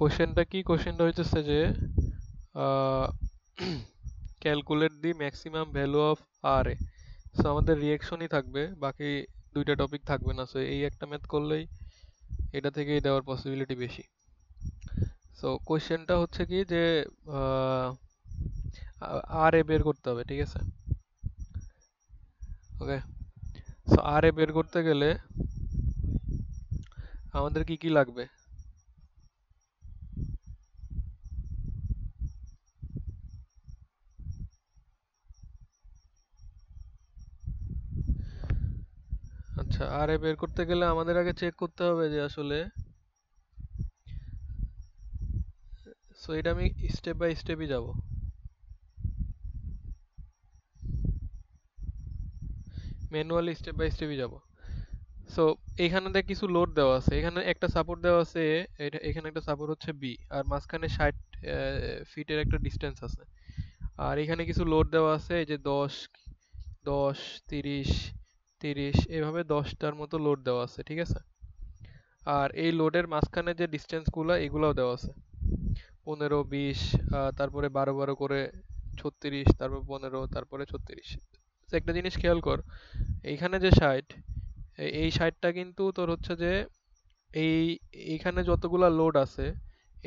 কোশ্চেনটা কি? কোশ্চেনটা হইতেছে যে calculate the maximum value of R A. So আমাদের রিয়াকশনই থাকবে, বাকি দুইটা টপিক থাকবে না। সো এই একটা ম্যাথ করলেই এটা থেকেই দেওয়ার পসিবিলিটি বেশি। সো কোশ্চেনটা হচ্ছে কি যে আর এ বের করতে হবে, ঠিক আছে? ওকে, সো আর এ বের করতে গেলে আমাদের কি কি লাগবে? আচ্ছা, আর এ বের করতে গেলে আমাদের আগে চেক করতে হবে যে আসলে, সো এটা আমি স্টেপ বাই স্টেপই যাব। ম্যানুয়ালি স্টেপ বাই স্টেপই যাব। সো এখানে দেখ কিছু লোড দেওয়া আছে, এখানে একটা সাপোর্ট দেওয়া আছে, এখানে একটা সাপোর্ট হচ্ছে বি, আর মাঝখানে 60 ফিটের একটা ডিস্টেন্স আছে। আর এখানে কিছু লোড দেওয়া আছে, এই যে 10 10 30 30 এভাবে 10টার মতো লোড দেওয়া আছে, ঠিক আছে? আর এই লোডের মাঝখানে যে ডিস্টেন্স গুলা এগুলাও দেওয়া আছে, 15 20, তারপরে 12 12 করে 36, তারপর 15, তারপরে 36। একটা জিনিস খেয়াল কর, এইখানে যে 60, এই 60টা কিন্তু তোর হচ্ছে যে এই এইখানে যতগুলা লোড আছে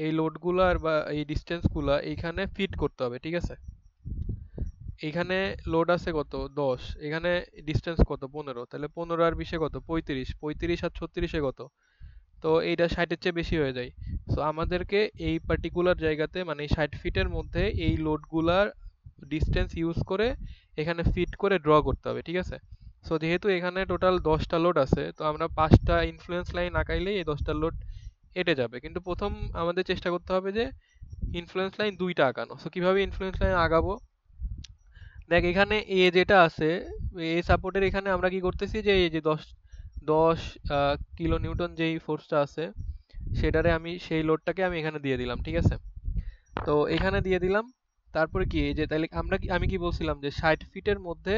এই লোডগুলার বা এই ডিস্টেন্সগুলা এইখানে ফিট করতে হবে, ঠিক আছে? এইখানে লোড আছে কত 10, এখানে ডিস্টেন্স কত 15, তাহলে 15 আর 20 কত 35, 35 আর 36 কত, তো এইটা 60-এর চেয়ে বেশি হয়ে যায়। সো আমাদেরকে এই পার্টিকুলার জায়গাতে মানে 60 ফিটের মধ্যে এই লোডগুলার ডিস্টেন্স ইউজ করে এখানে ফিট করে ড্র করতে হবে, ঠিক আছে? সো যেহেতু এখানে টোটাল 10টা লোড আছে, তো আমরা 5টা ইনফ্লুয়েন্স লাইন আঁকাইলেই এই 10টা লোড এঁটে যাবে। কিন্তু প্রথম আমাদের চেষ্টা করতে হবে যে ইনফ্লুয়েন্স লাইন 2টা আঁকানো। সো কিভাবে ইনফ্লুয়েন্স লাইন আঁকাবো? দেখ এখানে এ যেটা আছে, এ সাপোর্টের এখানে আমরা কি করতেছি যে এই যে 10 10 কিলো নিউটন যেই ফোর্সটা আছে সেটারে আমি সেই লোডটাকে আমি এখানে দিয়ে দিলাম, ঠিক আছে? তো এখানে দিয়ে দিলাম। তারপরে কি এই যে তাহলে আমি কি বলছিলাম যে 60 ফিটের মধ্যে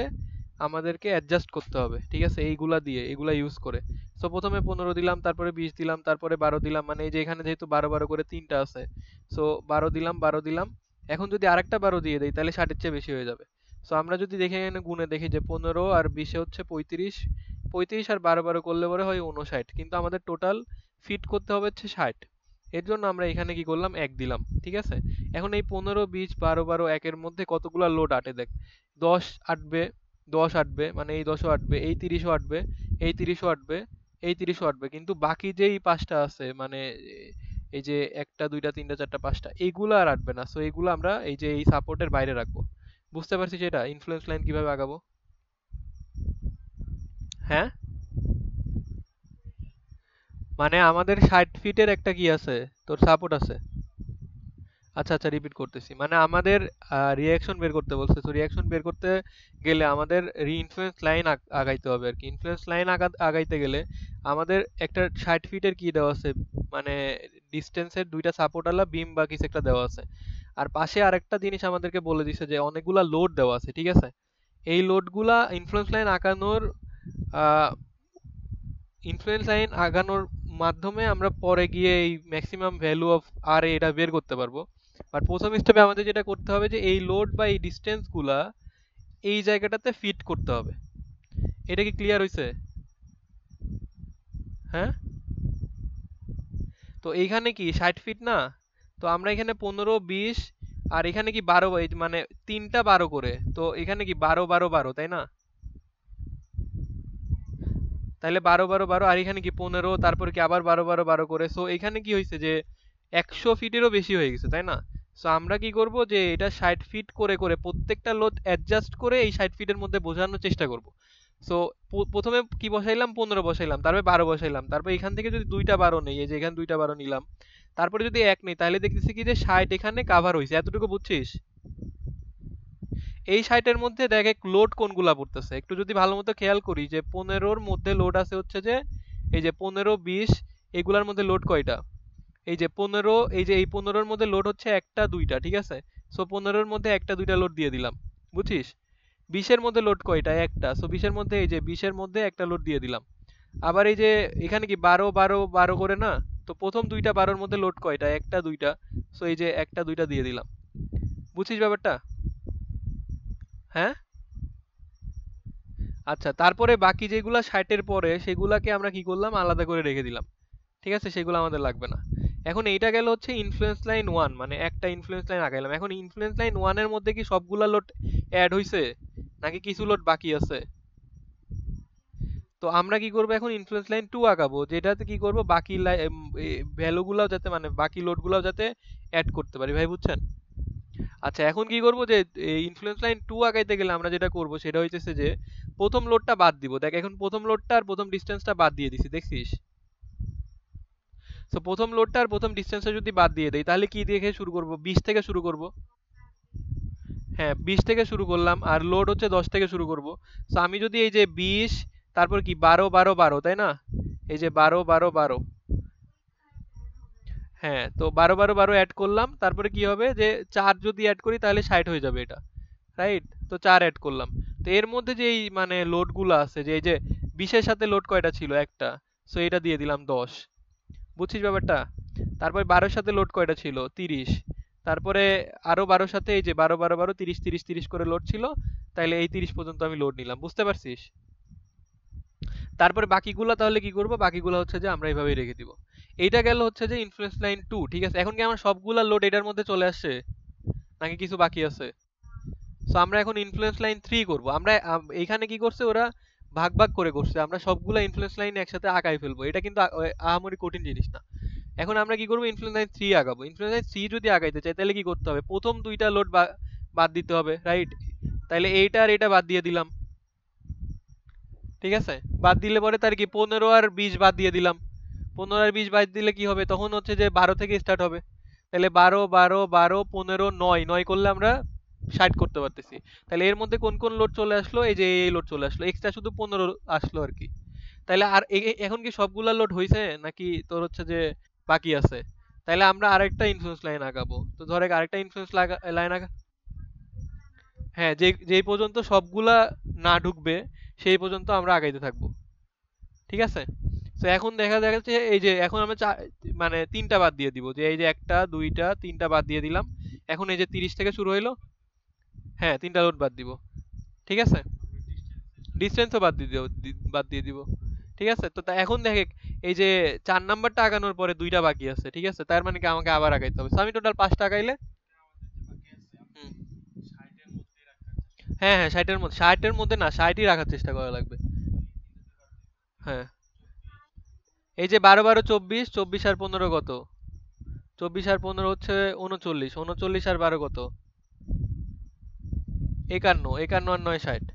আমাদেরকে অ্যাডজাস্ট করতে হবে, ঠিক আছে? এইগুলা দিয়ে এগুলা ইউজ করে। সো প্রথমে 15 দিলাম, তারপরে 20 দিলাম, তারপরে 12 দিলাম, মানে এই যে এখানে যেহেতু 12 12 করে তিনটা আছে, সো 12 দিলাম 12 দিলাম। এখন যদি আরেকটা 12 দিয়ে দেই তাহলে 60 এর চেয়ে বেশি হয়ে যাবে। সো আমরা যদি দেখে এখানে গুণে দেখি যে 15 আর 20 হচ্ছে 35, 35 আর 12 12 করলে পরে হয় 59, কিন্তু আমাদের টোটাল ফিট করতে হবে হচ্ছে 60। এর জন্য আমরা এখানে কি করলাম 1 দিলাম, ঠিক আছে? এখন এই 15 20 12 12 একের মধ্যে কতগুলা লোড আটে দেখ, 10 আটবে, 10 আটবে, মানে এই 10ও আটবে, এই 30ও আটবে, এই 30ও আটবে, এই 30ও আটবে, কিন্তু বাকি যেই পাঁচটা আছে মানে এই যে একটা দুইটা তিনটা চারটা পাঁচটা এইগুলো আর আটবে না। সো এইগুলো আমরা এই যে এই সাপোর্টের বাইরে রাখবো। বুঝতে পারছিস এটা ইনফ্লুয়েন্স লাইন কিভাবে আগাবো? হ্যাঁ, মানে আমাদের 60 ফিটের একটা কি আছে, তোর সাপোর্ট আছে। আচ্ছা আচ্ছা, রিপিট করতেছি, মানে আমাদের রিঅ্যাকশন বের করতে বলছে। তো রিঅ্যাকশন বের করতে গেলে আমাদের ইনফ্লুয়েন্স লাইন আগাইতে হবে আর কি। ইনফ্লুয়েন্স লাইন আগাইতে গেলে আমাদের একটা 60 ফিটের কি দেওয়া আছে, মানে ডিস্টেন্সের দুইটা সাপোর্ট আলা বিম বা কিছু একটা দেওয়া আছে। আর পাশে আরেকটা জিনিস আমাদেরকে বলে দিছে যে অনেকগুলা লোড দেওয়া আছে, ঠিক আছে? এই লোডগুলা ইনফ্লুয়েন্স লাইন আগানোর ইনফ্লুয়েন্স লাইন আগানোর মাধ্যমে আমরা পরে গিয়ে এই ম্যাক্সিমাম ভ্যালু অফ আর এটা বের করতে পারবো। আর প্রথম স্টেপে আমাদের যেটা করতে হবে যে এই লোড বা এই ডিস্টেন্স গুলা এই জায়গাটাতে ফিট করতে হবে। এটা কি ক্লিয়ার হইছে? হ্যাঁ, তো এইখানে কি 60 ফিট না, তো আমরা এখানে 15 20 আর এখানে কি 12, মানে তিনটা 12 করে, তো এখানে কি 12 12 12, তাই না? তাহলে 12 12 12, আর এখানে কি 15, তারপর কি আবার 12 12 12 করে। সো এখানে কি হয়েছে যে 100 ফিটেরও বেশি হয়ে গেছে, তাই না? সো আমরা কি করব যে এটা 60 ফিট করে করে প্রত্যেকটা লোড অ্যাডজাস্ট করে এই 60 ফিটের মধ্যে বোঝানোর চেষ্টা করব। সো প্রথমে কি বসাইলাম 15 বসাইলাম, তারপরে 12 বসাইলাম, তারপর এখান থেকে যদি দুইটা 12 নেই, এই যে এখানে দুইটা 12 নিলাম, তারপরে যদি এক নেই, তাহলে দেখতেছি কি যে 60 এখানে কাভার হয়েছে। এতটুকু বুঝছিস? এই 60-এর মধ্যে দেখ লোড কোনগুলা পড়তেছে, একটু যদি ভালো মতো খেয়াল করি যে 15-র মধ্যে লোড আছে হচ্ছে যে এই যে 15 20, এগুলার মধ্যে লোড কয়টা? এই যে 15, এই যে এই 15-র মধ্যে লোড হচ্ছে একটা দুইটা, ঠিক আছে? সো 15-র মধ্যে একটা দুইটা লোড দিয়ে দিলাম, বুঝছিস? 20-এর মধ্যে লোড কয়টা? একটা। সো 20-এর মধ্যে এই যে 20-এর মধ্যে একটা লোড দিয়ে দিলাম। আবার এই যে এখানে কি 12 12 12 করে না, তো প্রথম দুইটা বারোর মধ্যে লোড কয়টা, একটা দুইটা, সো এই যে একটা দুইটা দিয়ে দিলাম। বুঝছিস ব্যাপারটা? হ্যাঁ, আচ্ছা, তারপরে বাকি যেগুলা 60-এর পরে সেগুলাকে আমরা কি করলাম, আলাদা করে রেখে দিলাম। ঠিক আছে, সেগুলো আমাদের লাগবে না। এখন এইটা গেল হচ্ছে ইনফ্লুয়েন্স লাইন 1, মানে একটা ইনফ্লুয়েন্স লাইন আগাইলাম। এখন ইনফ্লুয়েন্স লাইন 1 এর মধ্যে কি সবগুলা লোড অ্যাড হইছে নাকি কিছু লোড বাকি আছে? তো আমরা কি করব, এখন ইনফ্লুয়েন্স লাইন 2 আগাবো, যেটাতে কি করব, বাকি ভ্যালুগুলাও যাতে, মানে বাকি লোডগুলাও যাতে অ্যাড করতে পারি। ভাই বুঝছেন? আচ্ছা, এখন কি করব, যে ইনফ্লুয়েন্স লাইন 2 আগাইতে গেলে আমরা যেটা করব সেটা হইতেছে যে প্রথম লোডটা বাদ দিব। দেখ, এখন প্রথম লোডটা আর প্রথম ডিসটেন্সটা বাদ দিয়ে দিছি, দেখছিস? তো প্রথম লোডটা আর প্রথম ডিসটেন্সটা যদি বাদ দিয়ে দেই, তাহলে কি দিয়ে শুরু করব, 20 থেকে শুরু করব। হ্যাঁ, 20 থেকে শুরু করলাম, আর লোড হচ্ছে 10 থেকে শুরু করব। তো আমি যদি এই যে 20, তারপর কি 12 12 12, তাই না? এই যে 12 12 12, হ্যাঁ, তো 12 12 12 অ্যাড করলাম, তারপরে কি হবে, যে 4 যদি অ্যাড করি তাহলে 60 হয়ে যাবে এটা, রাইট? তো 4 অ্যাড করলাম। তো এর মধ্যে যে এই মানে লোডগুলো আছে, যে এই যে 20 এর সাথে লোড কয়টা ছিল, একটা, সো এটা দিয়ে দিলাম 10। বুঝছিস ব্যাপারটা? তারপর 12 এর সাথে লোড কয়টা ছিল, 30। তারপরে আরো 12 এর সাথে এই যে 12 12 12 30 30 30 করে লোড ছিল, তাইলে এই 30 পর্যন্ত আমি লোড নিলাম। বুঝতে পারছিস? তারপরে বাকিগুলা তাহলে কি করব, বাকিগুলা হচ্ছে যে আমরা এইভাবেই রেখে দিব। এইটা গেল হচ্ছে যে ইনফ্লুয়েন্স লাইন 2। ঠিক আছে, এখন কি আমার সবগুলা লোড এটার মধ্যে চলে আসছে নাকি কিছু বাকি আছে? সো আমরা এখন ইনফ্লুয়েন্স লাইন 3 করব। আমরা এইখানে কি করছে ওরা, ভাগ ভাগ করে করছে। আমরা সবগুলা ইনফ্লুয়েন্স লাইন একসাথে আগাই ফেলবো, এটা কিন্তু আহামরি কঠিন জিনিস না। এখন আমরা কি করব, ইনফ্লুয়েন্স লাইন 3 আগাবো। ইনফ্লুয়েন্স লাইন 3 যদি আগাইতে চাই তাহলে কি করতে হবে, প্রথম দুইটা লোড বাদ দিতে হবে, রাইট? তাইলে এইটা আর এটা বাদ দিয়ে দিলাম। ঠিক আছে, বাদ দিলে পরে তার কি 15 আর 20 বাদ দিয়ে দিলাম। 15 আর 20 বাদ দিলে কি হবে, তখন হচ্ছে যে 12 থেকে স্টার্ট হবে। তাহলে 12 12 12 15 9 9 করলে আমরা 60 করতে পারতেছি। তাহলে এর মধ্যে কোন কোন লোড চলে আসলো, এই যে এই লোড চলে আসলো, এক্সট্রা শুধু 15 আসলো আর কি। তাহলে আর এখন কি সবগুলা লোড হয়েছে নাকি তোর হচ্ছে যে বাকি আছে? তাহলে আমরা আরেকটা ইনফ্লুয়েন্স লাইন আগাবো। তো ধরে আরেকটা ইনফ্লুয়েন্স লাইন হ্যাঁ, যেই পর্যন্ত সবগুলা না ঢুকবে সেই পর্যন্ত আমরা আগাইতে থাকবো। ঠিক আছে, তো এখন দেখা যাচ্ছে এই যে এখন আমরা মানে তিনটা বাদ দিয়ে দিব, যে এই যে একটা দুইটা তিনটা বাদ দিয়ে দিলাম। এখন এই যে 30 থেকে শুরু হইলো, হ্যাঁ, তিনটা লোড বাদ দিব। ঠিক আছে, ডিসটেন্সও বাদ দিয়ে দিব। ঠিক আছে, তো এখন দেখে এই যে 4 নাম্বারটা আগানোর পরে দুইটা বাকি আছে। ঠিক আছে, তার মানে কি আমাকে আবার আগাইতে হবে। So আমি টোটাল 5টা আগাইলে, হুম, হ্যাঁ হ্যাঁ, 60-এর মধ্যে, 60-এর মধ্যে না, 60ই রাখার চেষ্টা করা লাগবে। হ্যাঁ, এই যে 12 12 24, 24 আর 15 কত, 24 আর 15 হচ্ছে 39, 39 আর 12 কত, 51, 51 আর 9 60।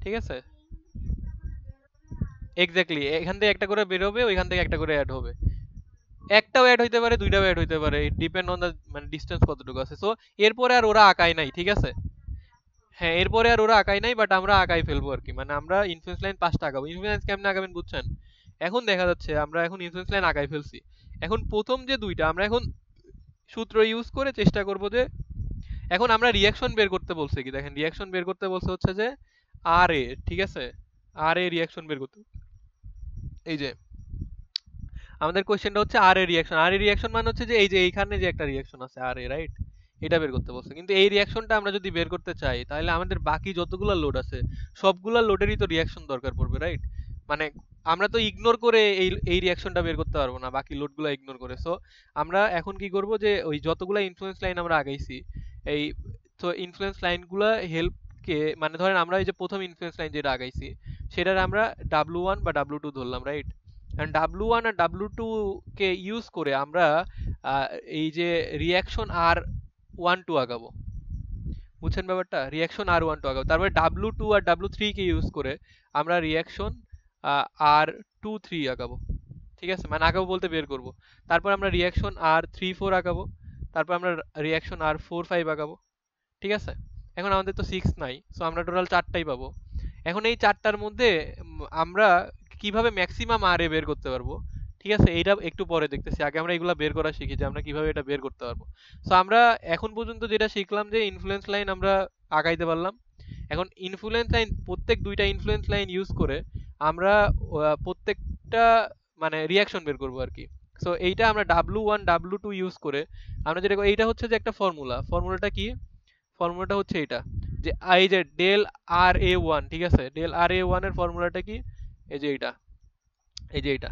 ঠিক আছে, এক্স্যাক্টলি, এখান থেকে একটা করে বের হবে, ওইখান থেকে একটা করে অ্যাড হবে। একটাও অ্যাড হইতে পারে, দুইটাও অ্যাড হইতে পারে, ডিপেন্ড অন দা মানে ডিসটেন্স কতটুকু আছে। সো এরপরে আর ওরা আঁকায় নাই। ঠিক আছে, হ্যাঁ, এরপরে আর ওরা আঁকায় নাই, বাট আমরা আঁকাই ফেলবো আর কি। মানে আমরা ইনফ্লুয়েন্স লাইন 5টা আঁকাবো। ইনফ্লুয়েন্স কেমনে আঁকাবেন বুঝছেন? এখন দেখা যাচ্ছে আমরা এখন ইনফ্লুয়েন্স লাইন আঁকাই ফেলছি। এখন প্রথম যে দুইটা আমরা এখন সূত্র ইউজ করে চেষ্টা করব যে, এখন আমরা রিয়াকশন বের করতে বলছে কি, দেখেন রিয়াকশন বের করতে বলছে হচ্ছে যে আর এ। ঠিক আছে, আর এ রিয়াকশন বের করতে, এই যে আমাদের কোশ্চেনটা হচ্ছে আর a reaction. R a reaction মানে হচ্ছে যে এই যে এইখানে যে একটা রিয়াকশন আছে আর এ, রাইট? এটা বের করতে বলছে। কিন্তু এই রিয়াকশনটা আমরা যদি বের করতে চাই তাহলে আমাদের বাকি যতগুলো লোড আছে সবগুলা লোডেরই তো রিয়াকশন দরকার পড়বে, রাইট? মানে আমরা তো ইগনোর করে এই রিয়াকশনটা বের করতে পারবো না বাকি লোডগুলো ইগনোর করে। সো আমরা এখন কি করব, যে ওই যতগুলা ইনফ্লুয়েন্স লাইন আমরা আগাইছি, এই তো ইনফ্লুয়েন্স লাইনগুলা হেল্পকে, মানে ধরেন আমরা এই যে প্রথম ইনফ্লুয়েন্স লাইন যেটা আগাইছি সেটার আমরা W1 বা W2 ধরলাম, রাইট? এন্ড W1 আর W2 কে ইউজ করে আমরা আহ, এই যে রিয়াকশন R12 আগাবো। বুঝছেন ব্যাপারটা? রিয়াকশন R12 আগাবো, তারপরে W2 আর W3 কে ইউজ করে আমরা রিয়াকশন R23 আগাবো। ঠিক আছে, মানে আগাবো বলতে বের করব। তারপর আমরা রিয়াকশন R34 আগাবো। তারপর আমরা রিয়াকশন R45 আগাবো। ঠিক আছে, এখন আমাদের তো 6 নাই, সো আমরা টোটাল 4টাই পাবো। এখন এই 4টার মধ্যে আমরা কিভাবে ম্যাক্সিমাম আর এ বের করতে পারবো, ঠিক আছে, এইটা একটু পরে দেখতেছি। আগে আমরা এগুলা বের করা শিখি, যে আমরা কিভাবে এটা বের করতে পারবো। সো আমরা এখন পর্যন্ত যেটা শিখলাম, যে ইনফ্লুয়েন্স লাইন আমরা আগাইতে পারলাম। এখন ইনফ্লুয়েন্স লাইন, প্রত্যেক দুইটা ইনফ্লুয়েন্স লাইন ইউজ করে আমরা প্রত্যেকটা মানে রিয়াকশন বের করবো আর কি। সো এইটা আমরা W1 W2 ইউজ করে আমরা যেটা এইটা হচ্ছে যে একটা ফর্মুলাটা কি, ফর্মুলাটা হচ্ছে এটা যে এই যে ডেল আর এ ওয়ান, ঠিক আছে, ডেল আর এ ওয়ান এর ফর্মুলাটা কি, এই যে এইটা, এই যে এইটা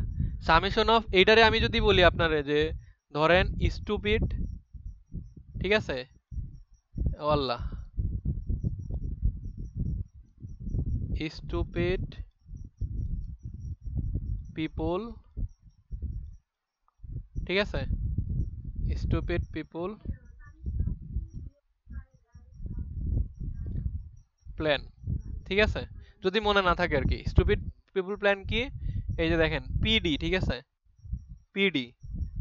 সামেশন অফ এইটারে আমি যদি বলি আপনারে যে ধরেন স্টুপিড, ঠিক আছে, আল্লাহ, স্টুপিড পিপল, ঠিক আছে, স্টুপিড পিপল প্ল্যান, ঠিক আছে, যদি মনে না থাকে আর কি, স্টুপিড পিপল প্ল্যান কি, এই যে দেখেন পিডি, ঠিক আছে, পিডি,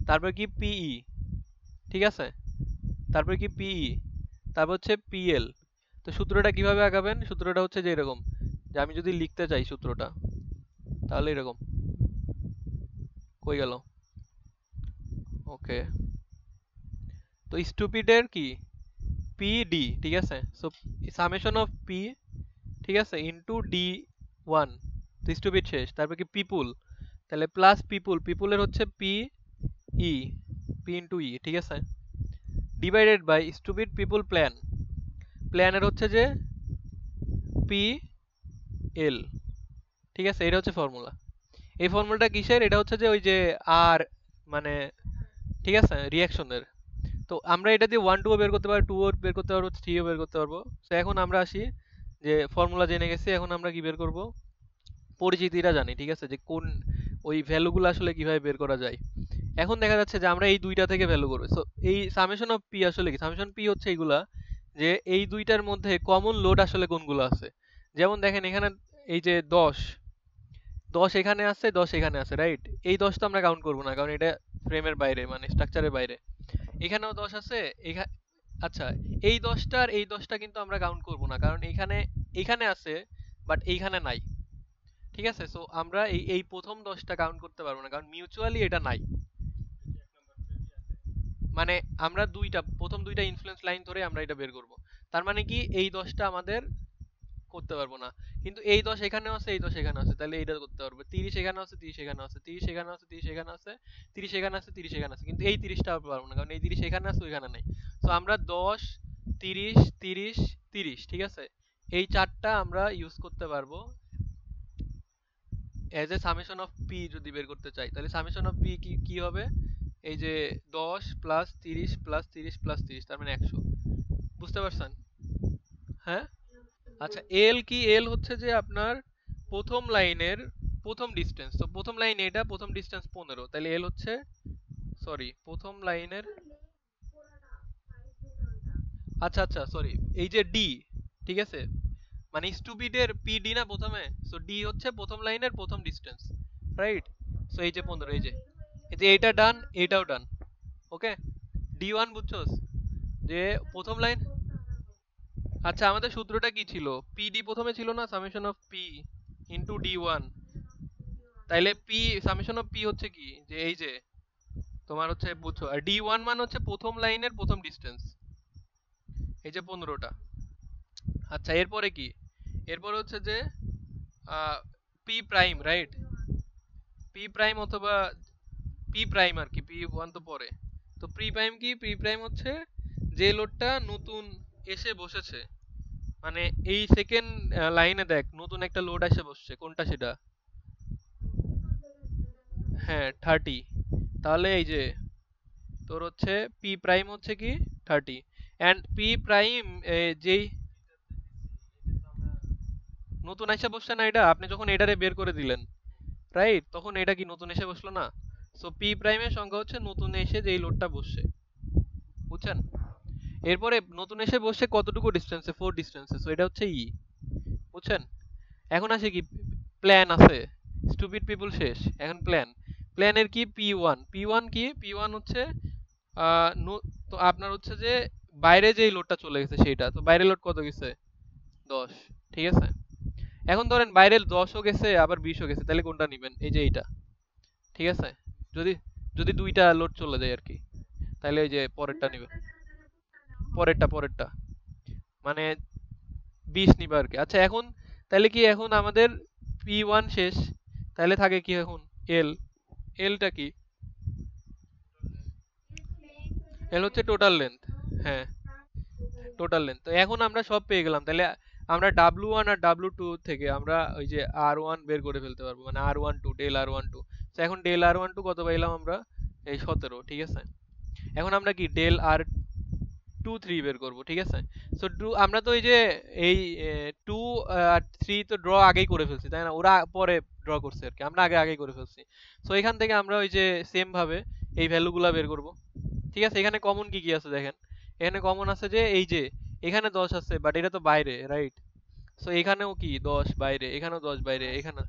তারপর কি পিই, ঠিক আছে, তারপর কি পিই, তারপর হচ্ছে পিএল। তো সূত্রটা কিভাবে আঁকাবেন, সূত্রটা হচ্ছে যে এরকম, যে আমি যদি লিখতে চাই সূত্রটা তাহলে এরকম, কই গেল, ওকে, তো স্টুপিডের কি পিডি, ঠিক আছে, সো সামেশন অফ পি, ঠিক আছে, ইনটু ডি ওয়ান, তো স্টুপিড শেষ, তারপর কি পিপুল, তাহলে প্লাস পিপুল, পিপুলের হচ্ছে P E, P into E, ঠিক আছে, divided by stupid people plan, প্ল্যানের হচ্ছে যে পি এল, ঠিক আছে, এটা হচ্ছে ফর্মুলা। এই ফর্মুলাটা কিসের, এটা হচ্ছে যে ওই যে আর মানে, ঠিক আছে, রিয়াকশনের। তো আমরা এটা দিয়ে 1 2 বের করতে পারবো, 2 বের করতে পারবো, 3 বের করতে পারবো। তো এখন আমরা আসি যে ফর্মুলা জেনে গেছি, এখন আমরা কি বের করব, পরিচিতিটা জানি, ঠিক আছে, যে কোন ওই ভ্যালুগুলো আসলে কিভাবে বের করা যায়। এখন দেখা যাচ্ছে যে আমরা এই দুইটা থেকে ভ্যালু করব। সো এই সামেশন অফ পি আসলে কি, সামেশন পি হচ্ছে এইগুলা যে এই দুইটার মধ্যে কমন লোড আসলে কোনগুলো আছে। যেমন দেখেন এখানে এই যে 10 10 এখানে আছে, 10 এখানে আছে, রাইট, এই 10 তো আমরা কাউন্ট করব না কারণ এটা ফ্রেমের বাইরে, মানে স্ট্রাকচারের বাইরে। এখানেও 10 আছে, আচ্ছা, এই 10টা আর এই 10টা কিন্তু আমরা কাউন্ট করব না কারণ এখানে এখানে আছে বাট এইখানে নাই, ঠিক আছে, সো আমরা এই এই প্রথম 10টা কাউন্ট করতে পারবো না কারণ মিউচুয়ালি এটা নাই। মানে আমরা প্রথম দুইটা ইনফ্লুয়েন্স লাইন ধরে আমরা এটা বের করব, তার মানে কি এই 10টা আমাদের করতে পারবো না, কিন্তু এই 10 এখানেও আছে, এই 10 এখানে আছে, তাহলে এইটা করতে পারবো, 30 এখানে আছে, 30 এখানে আছে, 30 এখানে আছে, 30 এখানে আছে, 30 এখানে আছে, 30 এখানে আছে, কিন্তু এই 30টা পারবো না কারণ এই 30 এখানে আছে, ওইখানে নাই। তো আমরা 10 30 30 30, ঠিক আছে, এই চারটা আমরা ইউজ করতে পারবো as a summation of P. যদি বের করতে চাই তাহলে সামেশন অফ পি কি কি হবে, এই যে 10 প্লাস 30 প্লাস 30 প্লাস 30, তার মানে 100। বুঝতে পারছেন? হ্যাঁ, আচ্ছা, এল কি, এল হচ্ছে যে আপনার প্রথম লাইনের প্রথম ডিস্টেন্স, তো প্রথম লাইন এটা, প্রথম ডিস্টেন্স 15, তাহলে এল হচ্ছে, সরি, প্রথম লাইনের, আচ্ছা আচ্ছা সরি, এই যে ডি, ঠিক আছে, মানে স্টুপিডের পিডি না প্রথমে, সো ডি হচ্ছে প্রথম লাইনের প্রথম ডিস্টেন্স, রাইট, সো এই যে 15, এই যে এইটা ডান, এইটাও ডান, ওকে, ডি ওয়ান বুঝছোস, যে প্রথম লাইন, আচ্ছা আমাদের সূত্রটা কি ছিল, পিডি প্রথমে ছিল না, summation of P into D one, তাইলে পি সামেশন অফ পি হচ্ছে কি, যে এই যে তোমার হচ্ছে বুঝছো, আর ডি ওয়ান মান হচ্ছে প্রথম লাইনের প্রথম ডিস্টেন্স, এই যে 15টা। আচ্ছা এরপরে কি, এরপরে হচ্ছে যে P prime, right, P prime অথবা পি প্রাইম আর কি, পি ওয়ান তো পরে, তো পি প্রাইম কি, পি প্রাইম হচ্ছে যে লোডটা নতুন এসে বসেছে, মানে এই সেকেন্ড লাইনে দেখ নতুন একটা লোড এসে বসছে, কোনটা সেটা, হ্যাঁ 30, তাহলে এই যে তোর হচ্ছে পি প্রাইম হচ্ছে কি 30, এন্ড পি প্রাইম যেই নতুন এসে বসছে না, এটা আপনি যখন এটারে বের করে দিলেন, রাইট, তখন এটা কি নতুন এসে বসলো না, সো পি প্রাইমের সংখ্যা হচ্ছে নতুন এসে যেই লোডটা বসছে, বুঝছেন, এরপরে নতুন এসে বসছে কতটুকু ডিস্টেন্সে, 4 ডিস্টেন্সে, সো এটা হচ্ছে ই, বুঝছেন। এখন আসে কি, প্ল্যান আছে, স্টুপিড পিপল শেষ, এখন প্ল্যান, প্ল্যানের কি পি ওয়ান, পি ওয়ান কি, পি ওয়ান হচ্ছে তো আপনার হচ্ছে যে বাইরে যেই লোডটা চলে গেছে সেইটা, তো বাইরে লোড কত গেছে, 10, ঠিক আছে, এখন ধরেন বাইরে 10ও গেছে আবার 20ও গেছে, তাহলে কোনটা নিবেন, এই যে এইটা, ঠিক আছে, যদি যদি দুইটা লোড চলে যায় আর কি, তাহলে এই যে পরেরটা নিবেন, পরেরটা মানে 20 নিবে আর কি। আচ্ছা এখন তাহলে কি, এখন আমাদের পি ওয়ান শেষ, তাহলে থাকে কি এখন এল, এলটা কি, এল হচ্ছে টোটাল লেন্থ। হ্যাঁ, টোটাল লেন্থ। তো এখন আমরা সব পেয়ে গেলাম, তাহলে আমরা W1 আর W2 থেকে আমরা ওই যে R1 বের করে ফেলতে পারবো, মানে R12 ডেল R12। তো এখন ডেল R12 কত পাইলাম আমরা? এই 17, ঠিক আছে। এখন আমরা কি ডেল R23 বের করব, ঠিক আছে। সো আমরা তো এই যে এই 2 আর 3 তো ড্র আগেই করে ফেলছি, তাই না? ওরা পরে ড্র করছে আর কি, আমরা আগে আগেই করে ফেলছি। সো এখান থেকে আমরা ওই যে সেম ভাবে এই ভ্যালুগুলা বের করব, ঠিক আছে। এখানে কমন কি কি আছে দেখেন, এখানে কমন আছে যে এই যে এখানে 10 আছে, বাট এটা তো বাইরে, রাইট? সো এখানেও কি 10 বাইরে, এখানেও 10 বাইরে, এখানে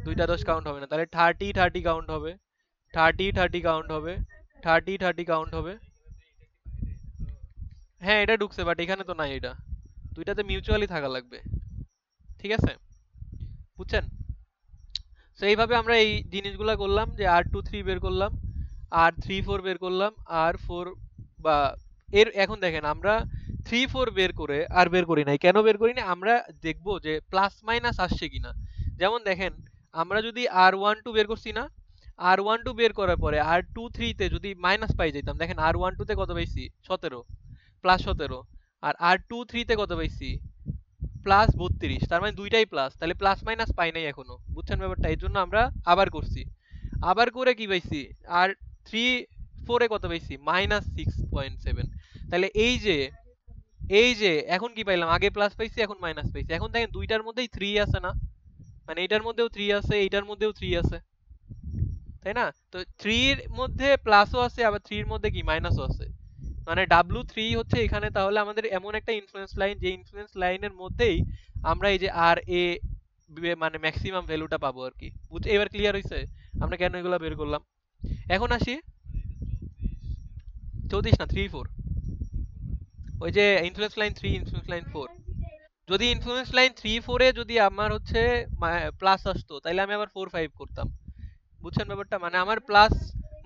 দুইটা 10 কাউন্ট হবে না, তাহলে 30 30 কাউন্ট হবে, 30 30 কাউন্ট হবে, 30 30 কাউন্ট হবে। হ্যাঁ, এটা ঢুকছে, বাট এখানে তো নাই এটা, দুইটাতে মিউচুয়ালি থাকা লাগবে, ঠিক আছে, বুঝছেন? তো এইভাবে আমরা এই জিনিসগুলা করলাম, যে R23 বের করলাম, R34 বের করলাম, R4 বা এর এখন দেখেন আমরা 3 4 বের করে আর বের করি নাই, কেন বের করি না? আমরা দেখবো যে প্লাস মাইনাস আসছে কিনা। যেমন দেখেন, আমরা যদি R12 বের করছি না, R12 বের করার পরে R23 তে যদি মাইনাস পাই যেতাম, দেখেন R12 তে কত পাইছি? 17, প্লাস 17। আর R23 তে কত পাইছি? প্লাস 32, তার মানে দুইটাই প্লাস, তাহলে প্লাস মাইনাস পাই নাই এখনো, বুঝছেন ব্যাপারটা? এই জন্য আমরা আবার করছি, আবার করে কি পাইছি? আর 3 4 এ কত পাইছি? -6.7। তাহলে এই যে এখন কি পাইলাম? আগে প্লাস পাইছি, এখন মাইনাস পাইছি। এখন দেখেন দুইটার মধ্যেই 3 আছে না, মানে এইটার মধ্যেও 3 আছে, এইটার মধ্যেও 3 আছে, তাই না? তো 3 এর মধ্যে প্লাসও আছে, আবার 3 এর মধ্যে কি মাইনাসও আছে, মানে W3 হচ্ছে এখানে তাহলে আমাদের এমন একটা ইনফ্লুয়েন্স লাইন, যে ইনফ্লুয়েন্স লাইনের মধ্যেই আমরা এই যে আর এ মানে ম্যাক্সিমাম ভ্যালুটা পাবো আর কি। বুঝছে? এবার ক্লিয়ার হইছে আমরা কেন এগুলা বের করলাম। এখন আসি 34 না 3 4, ওই যে ইনফ্লুয়েন্স লাইন 3, ইনফ্লুয়েন্স লাইন 4। যদি ইনফ্লুয়েন্স লাইন 3 4 এ যদি আমার হচ্ছে প্লাস আসতো, তাহলে আমি আবার 4 5 করতাম, বুঝছেন ব্যাপারটা? মানে আমার প্লাস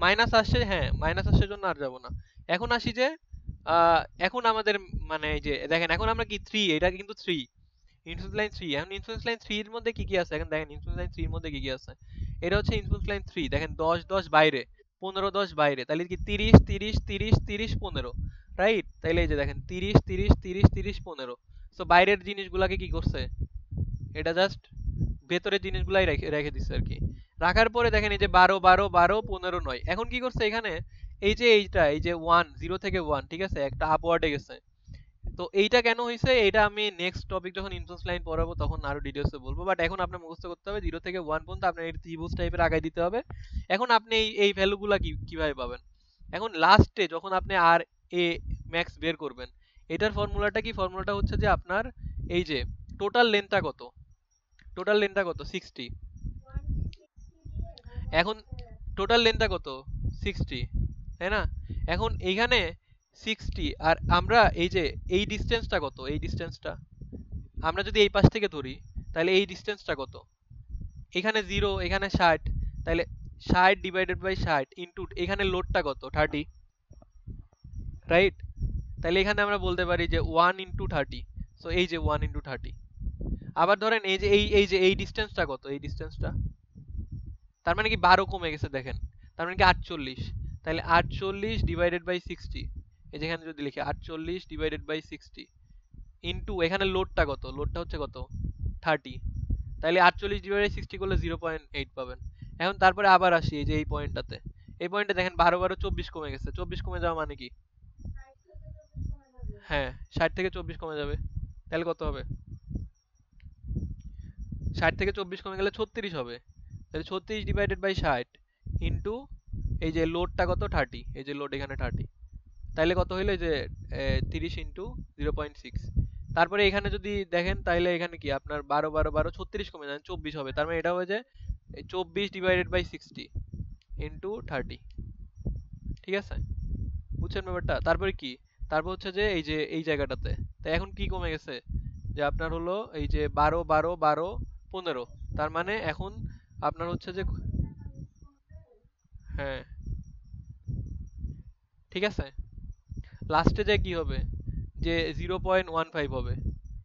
মাইনাস আসছে, হ্যাঁ মাইনাস আসছে জন্য আর যাব না। এখন আসি যে এখন আমাদের মানে এই যে দেখেন, এখন আমরা কি 3, এটা কিন্তু 3 ইনফ্লুয়েন্স লাইন 3। এখন ইনফ্লুয়েন্স লাইন 3 এর মধ্যে কি কি আছে এখন দেখেন, ইনফ্লুয়েন্স লাইন 3 এর মধ্যে কি কি আছে। এটা হচ্ছে ইনফ্লুয়েন্স লাইন 3, দেখেন 10 10 বাইরে, 15 10 বাইরে, তাহলে কি 30 30 30 30 15, রাইট? তাইলে এই যে দেখেন 30 30 30 30 15। সো বাইরের জিনিসগুলাকে কি করছে, এটা জাস্ট ভেতরের জিনিসগুলাই রেখে রেখে দিচ্ছে আর কি। রাখার পরে দেখেন এই যে 12 12 12 15 9, এখন কি করছে এখানে? এই যে এইটা, এই যে 1 0 থেকে 1, ঠিক আছে, একটা আপওয়ার্ডে গেছে। তো এইটা কেন হয়েছে, এটা আমি নেক্সট টপিক যখন ইনফ্লুয়েন্স লাইন পড়াবো তখন আরো ডিটেইলসে বলবো, বাট এখন আপনার মুখস্থ করতে হবে 0 থেকে 1 পর্যন্ত আপনার এই ত্রিভুজ টাইপের আগায় দিতে হবে। এখন আপনি এই ভ্যালুগুলা কিভাবে পাবেন? এখন লাস্টে যখন আপনি আর এ ম্যাক্স বের করবেন, এটার ফর্মুলাটা কি? ফর্মুলাটা হচ্ছে যে আপনার এই যে টোটাল লেন্থটা কত, টোটাল লেন্থটা কত? 60। এখন টোটাল লেন্থটা কত? 60, তাই না? এখন এইখানে 60, আর আমরা এই যে এই ডিসটেন্সটা কত? এই ডিসটেন্সটা আমরা যদি এই পাশ থেকে ধরি, তাহলে এই ডিসটেন্সটা কত? এখানে 0, এখানে 60, তাহলে 60 ডিভাইডেড বাই 60 ইনটু এখানে লোডটা কত? 30, রাইট? তাহলে এখানে আমরা বলতে পারি যে 1 ইনটু 30। সো এই যে 1 ইনটু 30। আবার ধরেন এই যে এই ডিসটেন্সটা কত? এই ডিসটেন্সটা, তার মানে কি 12 কমে গেছে দেখেন, তার মানে কি 48। তাহলে 48 ডিভাইডেড বাই 60, এই যেখানে যদি লিখি 48 ডিভাইডেড বাই 60 ইনটু এখানে লোডটা কত? লোডটা হচ্ছে কত? 30। তাহলে 48 ডিভাইডেড 60 করলে 0.8 পাবেন। এখন তারপরে আবার আসি এই যে এই পয়েন্টটাতে, এই পয়েন্টে দেখেন 12 12 24 কমে গেছে। 24 কমে যাওয়া মানে কি? হ্যাঁ, 60 থেকে 24 কমে যাবে, তাহলে কত হবে? 60 থেকে 24 কমে গেলে 36 হবে। তাহলে 36 ডিভাইডেড বাই 60 ইনটু এই যে লোডটা কত? 30, এই যে লোড এখানে 30। তাইলে কত হইলো? এই যে 30 ইনটু 0.6। তারপরে এখানে যদি দেখেন, তাইলে এখানে কি আপনার 12 12 12 36 কমে যান 24 হবে, তার মানে এটা হয়ে যায় 24 ডিভাইডেড বাই 60 ইনটু 30, ঠিক আছে, বুঝছেন ব্যাপারটা? তারপরে কি, তারপর হচ্ছে যে এই যে এই জায়গাটাতে, তাই এখন কি কমে গেছে, যে আপনার হলো এই যে 12 12 12 15, তার মানে এখন আপনার হচ্ছে যে, হ্যাঁ ঠিক আছে, লাস্টে যে কি হবে, যে 0.15 হবে,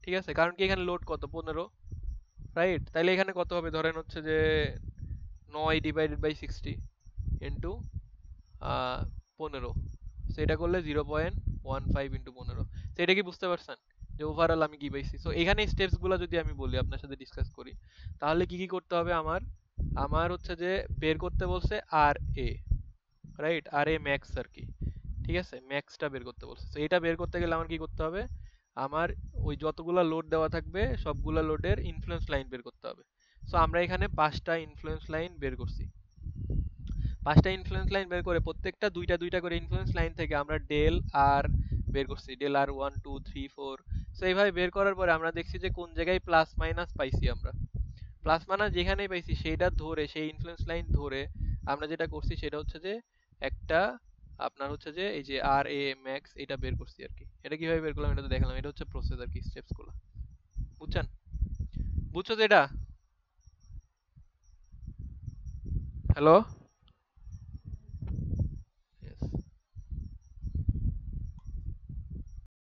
ঠিক আছে, কারণ কি এখানে লোড কত? 15, রাইট? তাইলে এখানে কত হবে? ধরেন হচ্ছে যে 9 ডিভাইডেড বাই 60 ইন্টু 15, তো এটা করলে 0.15 ইন্টু 15। তো এটা কি বুঝতে পারছেন যে ওভারঅল আমি কি পাইছি? সো এখানে স্টেপস গুলো যদি আমি বলি আপনার সাথে ডিসকাস করি, তাহলে কি কি করতে হবে আমার? আমার হচ্ছে যে বের করতে বলছে আর এ, রাইট? আর এ ম্যাক্স আর কি, ঠিক আছে? ম্যাক্সটা বের করতে বলছে। তো এটা বের করতে গেলে আমার কি করতে হবে? আমার ওই যতগুলা লোড দেওয়া থাকবে সবগুলা লোডের ইনফ্লুয়েন্স লাইন বের করতে হবে। সো আমরা এখানে 5টা ইনফ্লুয়েন্স লাইন বের করছি। 5টা ইনফ্লুয়েন্স লাইন বের করে প্রত্যেকটা দুইটা দুইটা করে ইনফ্লুয়েন্স লাইন থেকে আমরা ডেল আর বের করছি, ডেল আর 1 2 3 4। সো এইভাবে বের করার পরে আমরা দেখছি যে কোন জায়গায় প্লাস মাইনাস পাইছি আমরা। প্লাস মাইনাস যেখানেই পাইছি সেইটা ধরে, সেই ইনফ্লুয়েন্স লাইন ধরে আমরা যেটা করছি সেটা হচ্ছে যে একটা আপনার হচ্ছে যে এই যে আর এ ম্যাক্স এটা বের করছি আর কি। এটা কিভাবে বের করলাম এটা তো দেখালাম, এটা হচ্ছে প্রসেস আর কি, স্টেপস গুলো। বুঝছেন? বুঝছো তো এটা? হ্যালো?